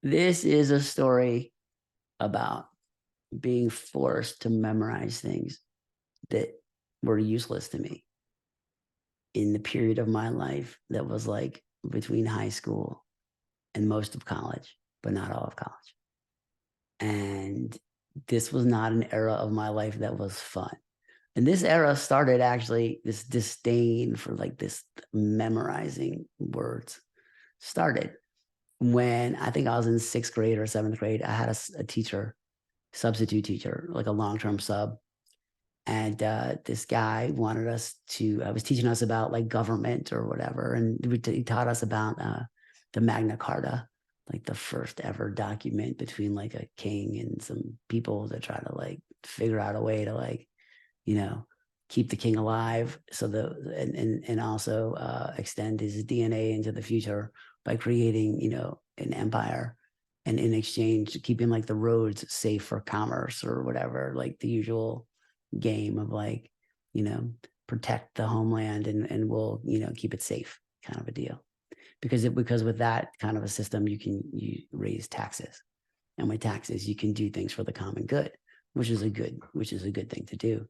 This is a story about being forced to memorize things that were useless to me in the period of my life that was like between high school and most of college, but not all of college. And this was not an era of my life that was fun. And this era started actually, this disdain for like this memorizing words started when I think I was in sixth grade or seventh grade. I had a teacher, substitute teacher, like a long term sub. And this guy wanted us to, was teaching us about like government or whatever. And he taught us about the Magna Carta, like the first ever document between like a king and some people to try to like figure out a way to like, you know, keep the king alive. So and also extend his DNA into the future by creating, an empire, and in exchange keeping like the roads safe for commerce or whatever, like the usual game of like, you know, protect the homeland and we'll, keep it safe kind of a deal. Because with that kind of a system, you raise taxes. And with taxes, you can do things for the common good, which is a good thing to do.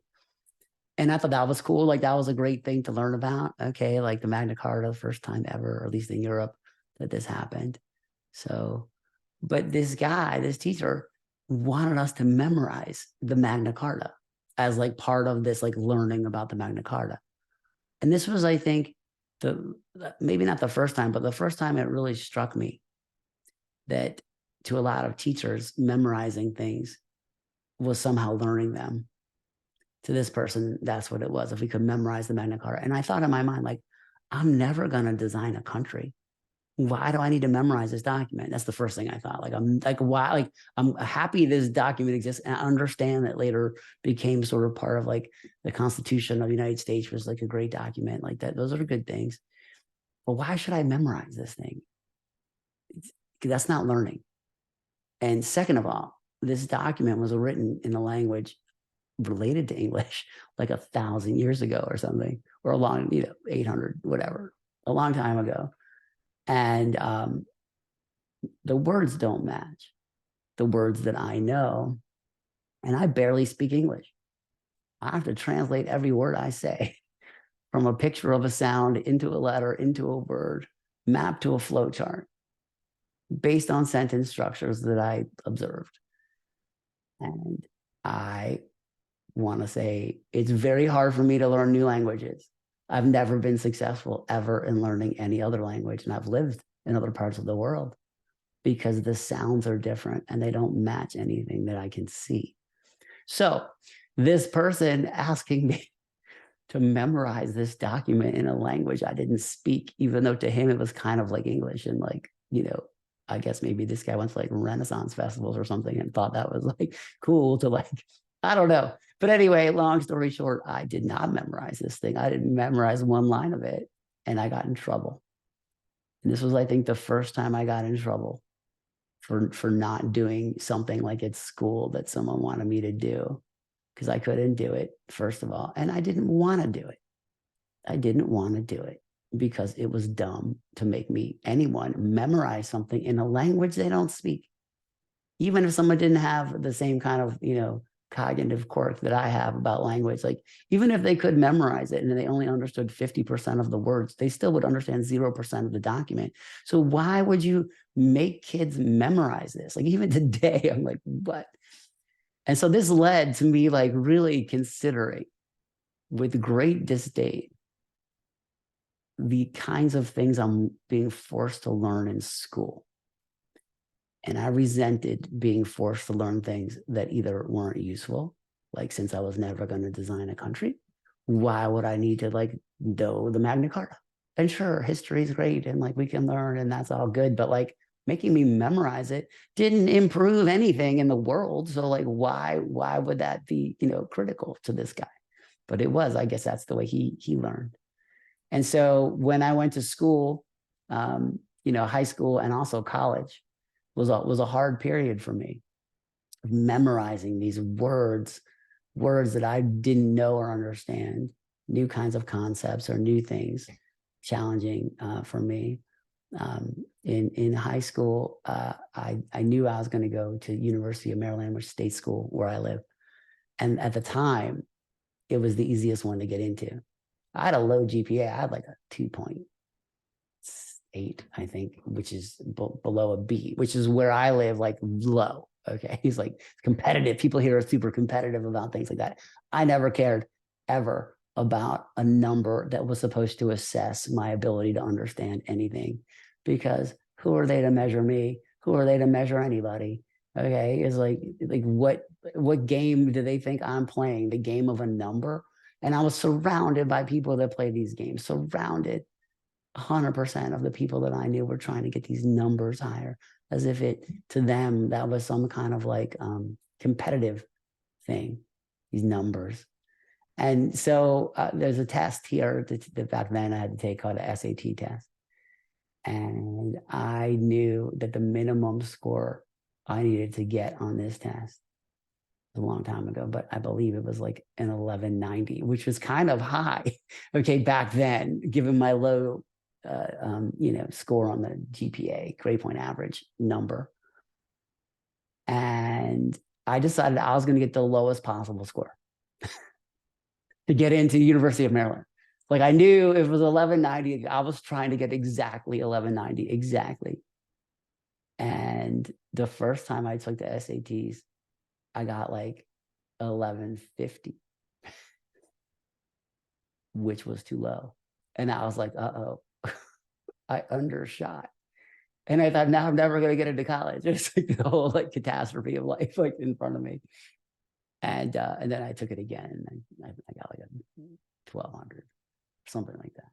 And I thought that was cool. Like that was a great thing to learn about. Okay, like the Magna Carta, the first time ever, or at least in Europe, that this happened. So, but this guy, this teacher, wanted us to memorize the Magna Carta as like part of this like learning about the Magna Carta. And this was, I think, the maybe not the first time, but the first time it really struck me that to a lot of teachers, memorizing things was somehow learning them. To this person, that's what it was. If we could memorize the Magna Carta. And I thought in my mind, like, I'm never going to design a country. Why do I need to memorize this document? That's the first thing I thought. Like, I'm like, why? Like, I'm happy this document exists, and I understand that later became sort of part of like the Constitution of the United States was like a great document, like that. Those are good things. But why should I memorize this thing? That's not learning. And second of all, this document was written in a language related to English like 1,000 years ago or something, or a long, 800, whatever, a long time ago. And the words don't match the words that I know. And I barely speak English. I have to translate every word I say from a picture of a sound into a letter, into a word, mapped to a flow chart based on sentence structures that I observed. And I want to say it's very hard for me to learn new languages. I've never been successful ever in learning any other language, and I've lived in other parts of the world because the sounds are different and they don't match anything that I can see. So, this person asking me to memorize this document in a language I didn't speak, even though to him it was kind of like English, and like, I guess maybe this guy went to like Renaissance festivals or something and thought that was like cool to like, I don't know. But anyway, long story short, I did not memorize this thing. I didn't memorize one line of it, and I got in trouble. And this was, I think, the first time I got in trouble for not doing something like at school that someone wanted me to do, because I couldn't do it, first of all, and I didn't want to do it. I didn't want to do it because it was dumb to make anyone memorize something in a language they don't speak. Even if someone didn't have the same kind of, cognitive quirk that I have about language, like even if they could memorize it and they only understood 50% of the words, they still would understand 0% of the document. So why would you make kids memorize this? Like even today, I'm like, what? And so this led to me like really considering with great disdain the kinds of things I'm being forced to learn in school. And I resented being forced to learn things that either weren't useful, like since I was never going to design a country, why would I need to like know the Magna Carta? And sure, history is great and like we can learn and that's all good, but like making me memorize it didn't improve anything in the world. So like why would that be, critical to this guy? But it was, I guess that's the way he learned. And so when I went to school, high school and also college was a hard period for me, memorizing these words that I didn't know or understand, new kinds of concepts or new things, challenging for me. In high school, I knew I was going to go to University of Maryland, which is state school where I live. And at the time, it was the easiest one to get into. I had a low GPA. I had like a 2.8, I think, which is below a B, which is where I live, like low. Okay. He's like competitive. People here are super competitive about things like that. I never cared ever about a number that was supposed to assess my ability to understand anything, because who are they to measure me? Who are they to measure anybody? Okay. It's like what game do they think I'm playing? The game of a number? And I was surrounded by people that play these games, surrounded. 100% of the people that I knew were trying to get these numbers higher, as if it, to them, that was some kind of like competitive thing, these numbers. And so there's a test here that back then I had to take called a SAT test. And I knew that the minimum score I needed to get on this test, a long time ago, but I believe it was like an 1190, which was kind of high, okay, back then, given my low, score on the GPA, grade point average number. And I decided I was going to get the lowest possible score to get into the University of Maryland. Like I knew if it was 1190, I was trying to get exactly 1190, exactly. And the first time I took the SATs, I got like 1150, which was too low. And I was like, uh-oh, I undershot. And I thought, now I'm never going to get into college. It's like the whole like catastrophe of life like in front of me. And then I took it again, and I got like a 1200, something like that.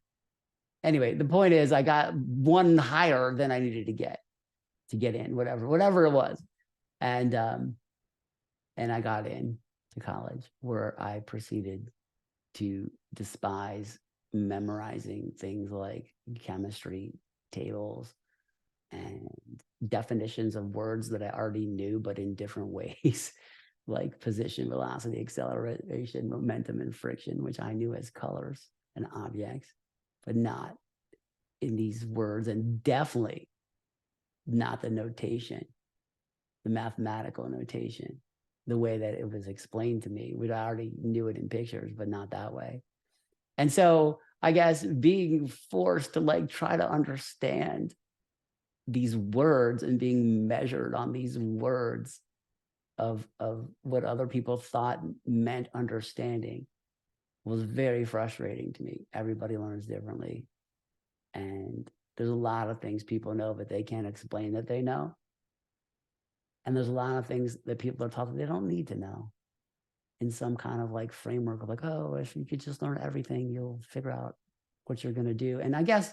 Anyway, the point is I got one higher than I needed to get in, whatever it was. And I got in to college, where I proceeded to despise memorizing things like chemistry tables and definitions of words that I already knew, but in different ways, like position, velocity, acceleration, momentum, and friction, which I knew as colors and objects, but not in these words, and definitely not the notation, the mathematical notation, the way that it was explained to me. We already knew it in pictures, but not that way. And so I guess being forced to like try to understand these words and being measured on these words of what other people thought meant understanding was very frustrating to me. Everybody learns differently. And there's a lot of things people know, but they can't explain that they know. And there's a lot of things that people are taught that they don't need to know, in some kind of like framework of like, oh, if you could just learn everything, you'll figure out what you're going to do. And I guess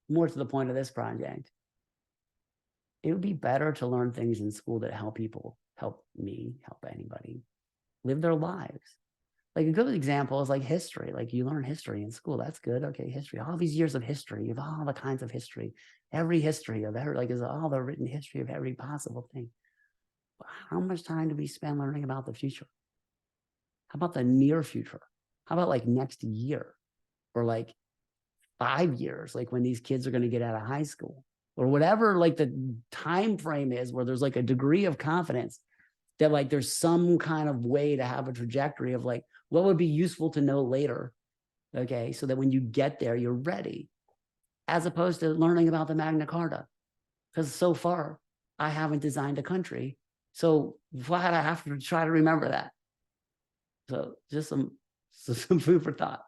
more to the point of this project, it would be better to learn things in school that help people, help me, help anybody live their lives. Like a good example is like history. Like you learn history in school. That's good. Okay, history. All these years of history, of all the kinds of history, every history of every, like is all the written history of every possible thing. How much time do we spend learning about the future? How about the near future? How about like next year, or like 5 years, like when these kids are going to get out of high school, or whatever like the time frame is, where there's like a degree of confidence that like there's some kind of way to have a trajectory of like what would be useful to know later, okay, so that when you get there you're ready, as opposed to learning about the Magna Carta, because so far I haven't designed a country, so why do I have to try to remember that? So just some food for thought.